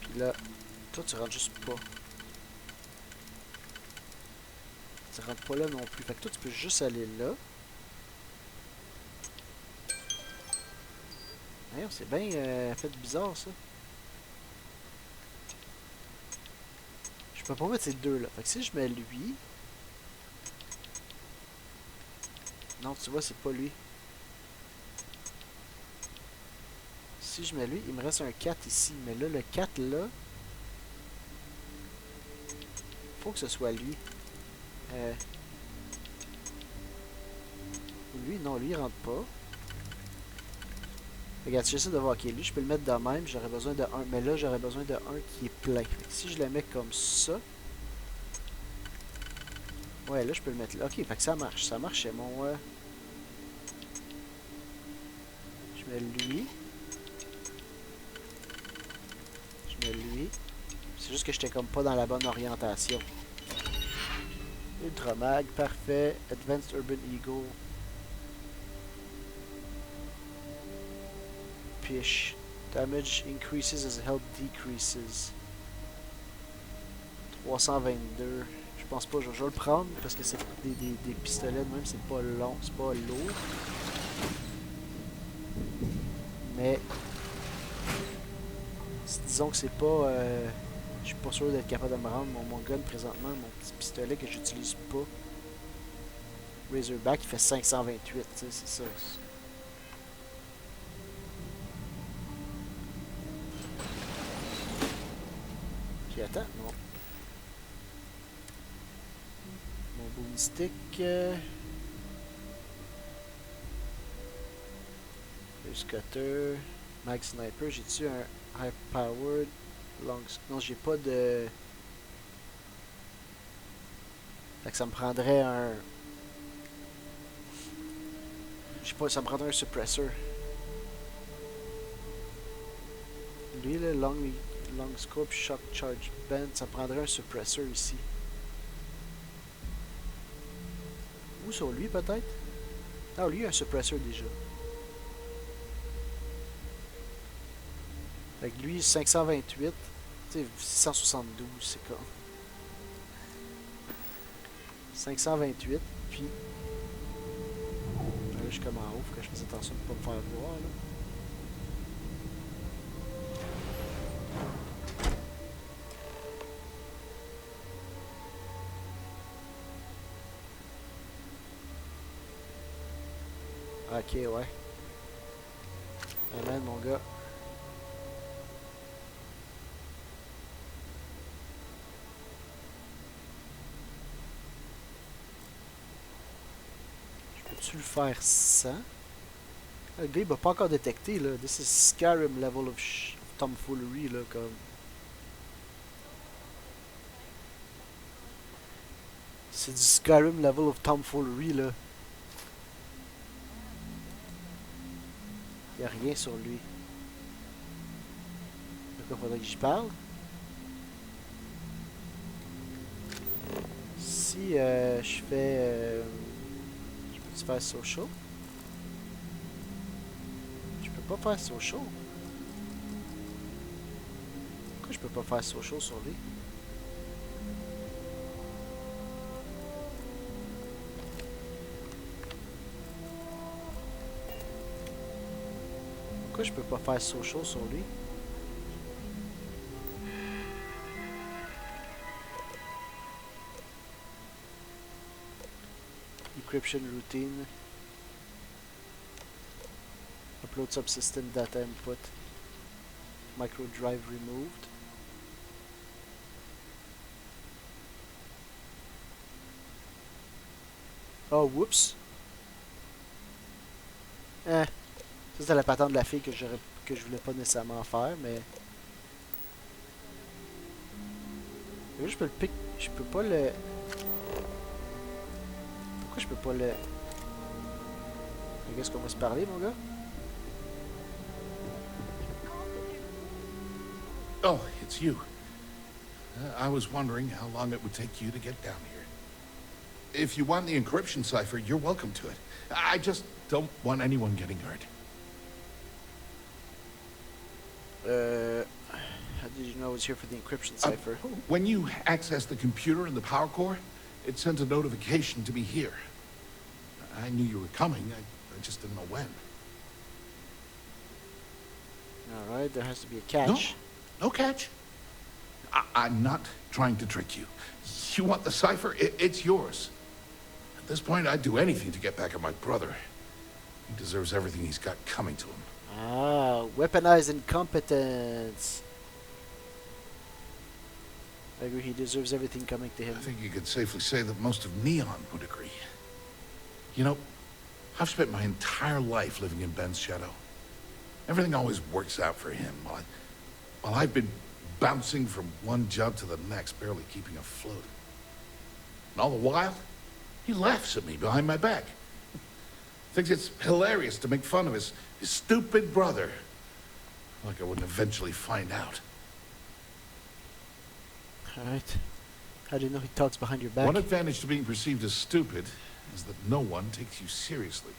Puis là, toi, tu rentres juste pas. Tu rentres pas là non plus. Fait que toi, tu peux juste aller là. C'est bien fait bizarre, ça. Je peux pas mettre ces deux là. Fait que si je mets lui... Non, tu vois, c'est pas lui. Si je mets lui, il me reste un 4 ici. Mais là, le 4 là... Faut que ce soit lui. Lui, non, lui, il rentre pas. Regarde, j'essaie de voir. Ok, lui, je peux le mettre de même. J'aurais besoin de 1. Mais là, j'aurais besoin de 1 qui est plein. Si je le mets comme ça... Ouais, là, je peux le mettre là. Ok, fait que ça marche. Ça marche, c'est mon... Je mets lui. Je mets lui. C'est juste que j'étais comme pas dans la bonne orientation. Ultra Mag, parfait. Advanced Urban Eagle. Pish. Damage increases as health decreases. 322. Je pense pas, je vais le prendre parce que c'est des pistolets de même, c'est pas long, c'est pas lourd. Mais disons que c'est pas... je suis pas sûr d'être capable de me rendre. Mon gun présentement, mon petit pistolet que j'utilise pas. Razorback, il fait 528, tu sais, c'est ça. Puis attends, non. Mon boomstick. Le cutter. Mag sniper. J'ai-tu un high powered long... Non, j'ai pas de... Fait que ça me prendrait un... Je sais pas, ça me prendrait un suppressor. Lui, le long scope shock charge band, ça prendrait un suppressor ici. Ou sur lui peut-être? Ah, lui il a un suppressor déjà. Fait que lui 528, tu sais 672 c'est comme 528 puis là je suis comme en haut, faut que je fasse attention de pas me faire voir là. Ok, ouais. Amen, mon gars. Je peux-tu le faire sans? Le gars, il m'a pas encore détecté, là. This is Skyrim level of tomfoolery, là, comme... C'est du Skyrim level of tomfoolery, là. Il n'y a rien sur lui. Donc, il faudrait que j'y parle. Si je fais... je peux-tu faire social? Je peux pas faire social. Pourquoi je peux pas faire social sur lui? Pourquoi je peux pas faire social sur lui? Encryption routine. Upload subsystem data input. Micro drive removed. Oh, whoops. Ça c'était la patente de la fille que je voulais pas nécessairement faire, mais... Là, je peux le pick... Je peux pas le... Pourquoi je peux pas le... Qu'est-ce qu'on va se parler, mon gars? Oh, it's you. I was wondering how long it would take you to get down here. If you want the encryption cipher, you're welcome to it. I just don't want anyone getting hurt. How did you know I was here for the encryption cipher? When you access the computer in the power core, it sends a notification to be here. I knew you were coming, I just didn't know when. Alright, there has to be a catch. No catch. I'm not trying to trick you. You want the cipher? It's yours. At this point, I'd do anything to get back at my brother. He deserves everything he's got coming to him. Ah, weaponized incompetence. I agree, he deserves everything coming to him. I think you could safely say that most of Neon would agree. You know, I've spent my entire life living in Ben's shadow. Everything always works out for him, while I've been bouncing from one job to the next, barely keeping afloat. And all the while, he laughs at me behind my back. Thinks it's hilarious to make fun of his stupid brother. Like I wouldn't eventually find out. Alright. How do you know he talks behind your back? One advantage to being perceived as stupid is that no one takes you seriously.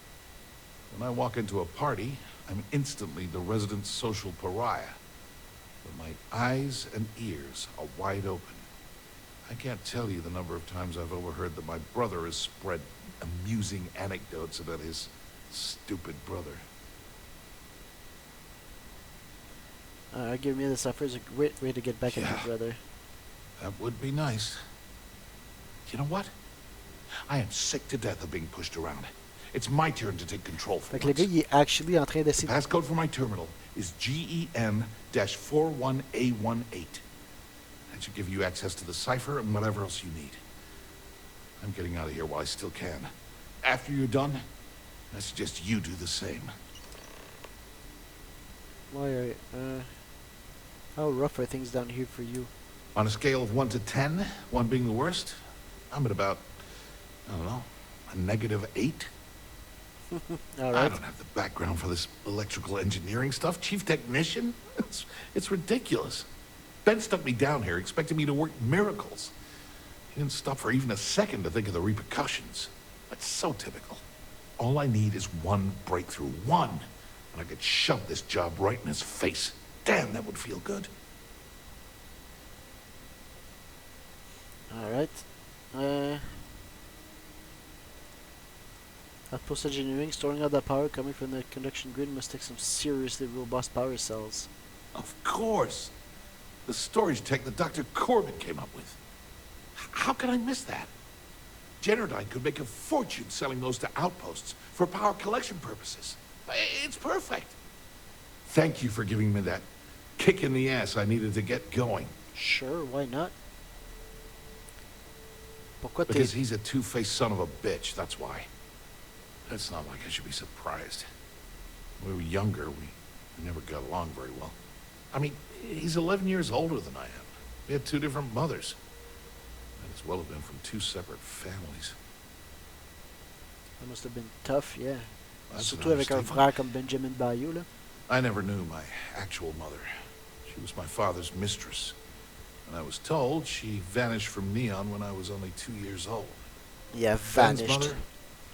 When I walk into a party, I'm instantly the resident social pariah. But my eyes and ears are wide open. I can't tell you the number of times I've overheard that my brother has spread amusing anecdotes about his stupid brother. Give me the cipher is a great way to get back at your brother. That would be nice. You know what? I am sick to death of being pushed around. It's my turn to take control for once. Le gars, il est actually en train d'essayer. Passcode for my terminal is GEN-41A18. That should give you access to the cipher and whatever else you need. I'm getting out of here while I still can. After you're done, I suggest you do the same. Why how rough are things down here for you? On a scale of 1 to 10, 1 being the worst, I'm at about, I don't know, a -8. All right. I don't have the background for this electrical engineering stuff. Chief technician? It's ridiculous. Ben stuck me down here expecting me to work miracles. He didn't stop for even a second to think of the repercussions. That's so typical. All I need is one breakthrough. One. And I could shove this job right in his face. Damn, that would feel good. Alright. Outpost engineering, storing out the power coming from the conduction grid must take some seriously robust power cells. Of course. The storage tech that Dr. Corbin came up with. How could I miss that? Generdyne could make a fortune selling those to outposts for power collection purposes. It's perfect. Thank you for giving me that kick in the ass I needed to get going. Sure, why not? Because he's a two-faced son of a bitch, that's why. It's not like I should be surprised. When we were younger, we never got along very well. I mean, he's 11 years older than I am. We had 2 different mothers. Might as well have been from 2 separate families. That must have been tough, yeah. That's Surtout avec un frère comme Benjamin Bayou, là. I never knew my actual mother. She was my father's mistress. And I was told she vanished from Neon when I was only 2 years old. Yeah, Ben's vanished. mother,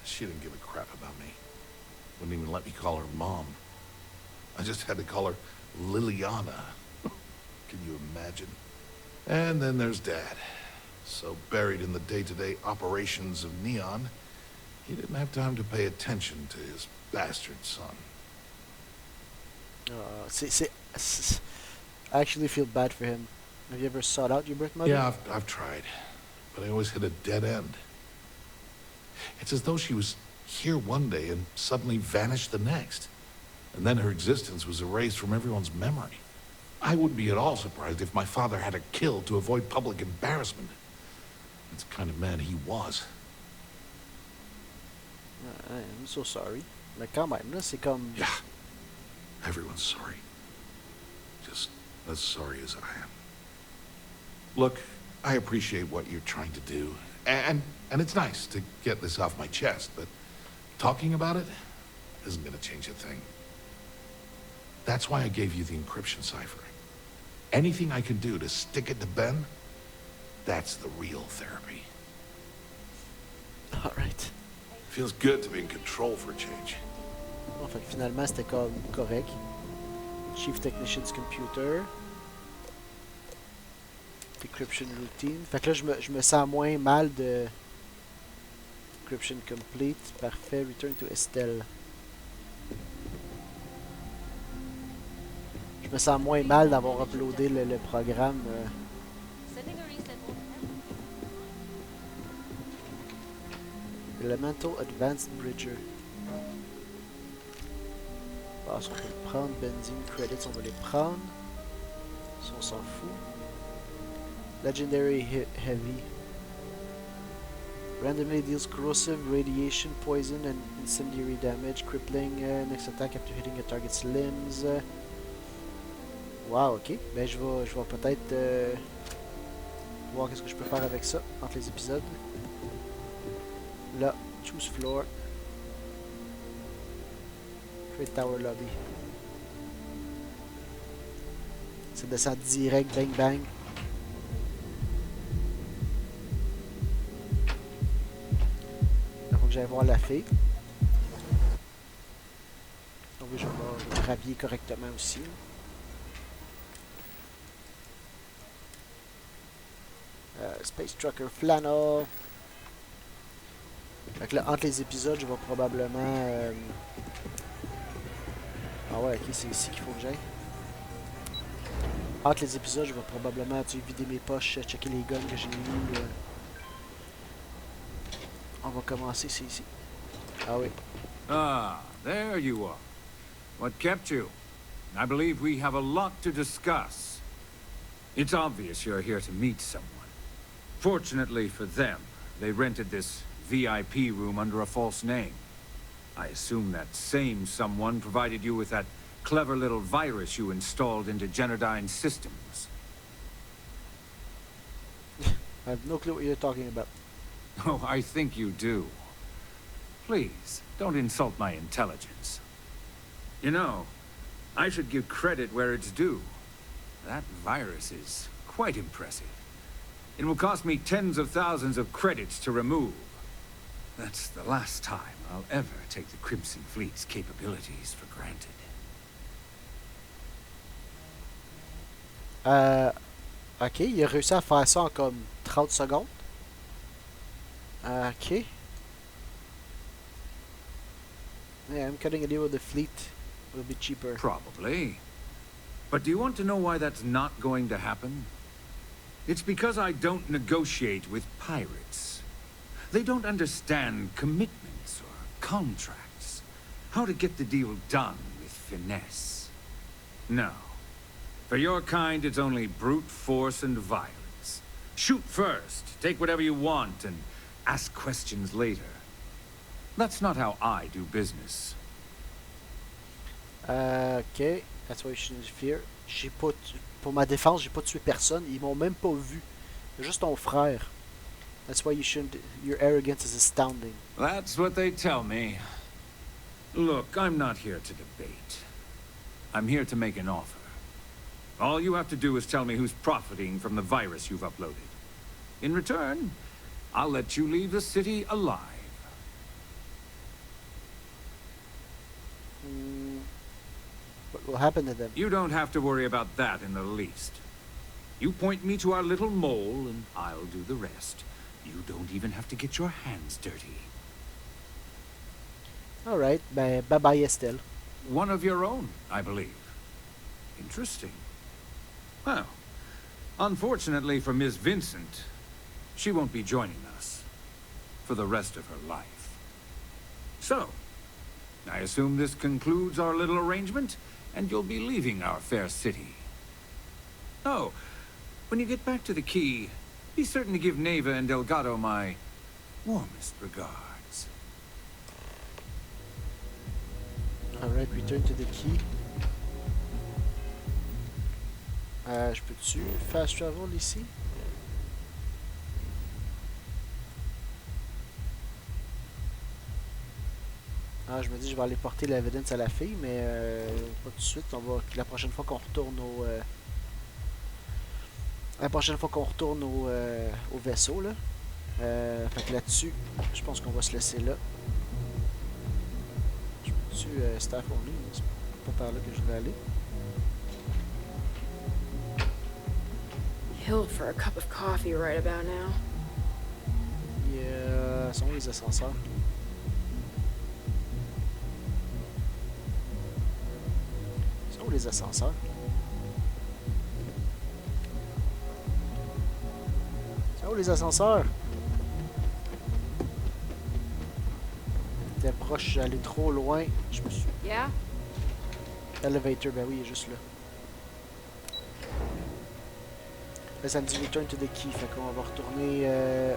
she didn't give a crap about me. Wouldn't even let me call her mom. I just had to call her Liliana. Can you imagine? And then there's Dad. So buried in the day-to-day operations of Neon, he didn't have time to pay attention to his bastard son. I actually feel bad for him. Have you ever sought out your birth mother? Yeah, I've tried, but I always hit a dead end. It's as though she was here one day and suddenly vanished the next. And then her existence was erased from everyone's memory. I wouldn't be at all surprised if my father had her killed to avoid public embarrassment. That's the kind of man he was. I'm so sorry. Mais quand même, là, c'est comme... Yeah, everyone's sorry. Just as sorry as I am. Look, I appreciate what you're trying to do. And it's nice to get this off my chest, but talking about it isn't going to change a thing. That's why I gave you the encryption cipher. Anything I can do to stick it to Ben, that's the real therapy. All right. Feels good to be in control for a change. Bon, fait que finalement, c'était comme correct. Chief Technician's Computer. Decryption Routine. Fait que là, je me sens moins mal de... Decryption Complete. Parfait. Return to Estelle. Je me sens moins mal d'avoir uploadé le programme Elemental Advanced Bridger. Ah, ça, on peut le prendre. Benzene Credits, on va les prendre. Ça, on s'en fout. Legendary Heavy. Randomly deals corrosive, radiation, poison, and incendiary damage. Crippling next attack after hitting a target's limbs. Wow, ok. Ben, je vais peut-être voir qu'est-ce que je peux faire avec ça entre les épisodes. Là, choose floor. Create tower lobby. Ça descend direct, bang bang. Il faut que j'aille voir la fille. Donc oui, je vais me rhabiller correctement aussi. Space Trucker Flannel. Fait que là, entre les épisodes, je vais probablement... Ah ouais, ok, c'est ici qu'il faut que j'aille. Entre les épisodes, je vais probablement vider mes poches, checker les guns que j'ai mis. On va commencer, c'est ici. Ah oui. Ah, there you are. What kept you? I believe we have a lot to discuss. It's obvious you're here to meet someone. Fortunately for them, they rented this VIP room under a false name. I assume that same someone provided you with that clever little virus you installed into Generdyne's systems. I have no clue what you're talking about. Oh, I think you do. Please, don't insult my intelligence. You know, I should give credit where it's due. That virus is quite impressive. It will cost me tens of thousands of credits to remove. That's the last time I'll ever take the Crimson Fleet's capabilities for granted. Ok, il a réussi à faire ça en comme 30 secondes. Ok. Yeah, I'm cutting a deal with the fleet. It'll be cheaper. Probably. But do you want to know why that's not going to happen? It's because I don't negotiate with pirates. They don't understand commitments or contracts. How to get the deal done with finesse. No. For your kind, it's only brute force and violence. Shoot first, take whatever you want, and ask questions later. That's not how I do business. Ok, that's why you shouldn't fear. Pour ma défense, j'ai pas tué personne. Ils m'ont même pas vu. Juste ton frère. That's why you shouldn't. Your arrogance is astounding. That's what they tell me. Look, I'm not here to debate. I'm here to make an offer. All you have to do is tell me who's profiting from the virus you've uploaded. In return, I'll let you leave the city alive. What will happen to them? You don't have to worry about that in the least. You point me to our little mole, and I'll do the rest. You don't even have to get your hands dirty. Alright, ben bye-bye Estelle. One of your own, I believe. Interesting. Well, unfortunately for Miss Vincent, she won't be joining us for the rest of her life. So, I assume this concludes our little arrangement, and you'll be leaving our fair city. Oh, when you get back to the key, be certain to give Neva and Delgado my warmest regards. Alright, return to the key. Je peux-tu fast travel ici? Ah, je me dis je vais aller porter l'evidence à la fille, mais pas tout de suite. On va la prochaine fois qu'on retourne au au vaisseau là. Fait que là-dessus, je pense qu'on va se laisser là. Je peux-tu staff only? C'est pas par là que je voulais aller. Killed for a cup of coffee right about now. Yeah, sont où les ascenseurs? Sont où les ascenseurs? Sont où les ascenseurs? proche, je suis allé trop loin. Je me suis... Yeah? Elevator, ben oui, il est juste là. Là, ça me dit return to the key, fait qu'on va retourner,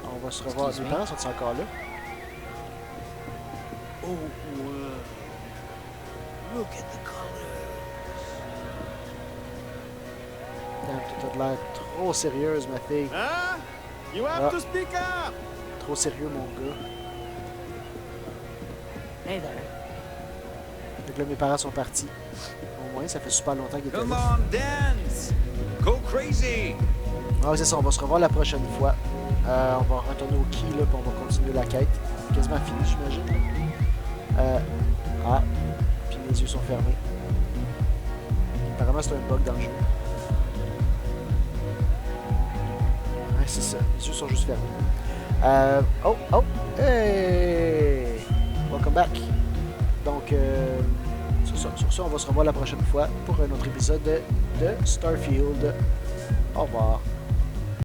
on va se revoir. Mes parents sont-ils encore là? Oh, wow. Look at the colors. Damn, t'as l'air trop sérieuse, ma fille. Huh? You have to speak up. Trop sérieux, mon gars. Hey there. Donc là, mes parents sont partis. Au moins, ça fait super longtemps qu'ils étaient Come là. on, dance! Go crazy! Ah oui, c'est ça, on va se revoir la prochaine fois. On va retourner au key, là, puis on va continuer la quête. Quasiment fini, j'imagine. Ah, puis mes yeux sont fermés. Apparemment, c'est un bug dans le jeu. Ouais, c'est ça, mes yeux sont juste fermés. Oh, hey! Welcome back. Donc, sur ça, on va se revoir la prochaine fois pour un autre épisode de Starfield. Au revoir.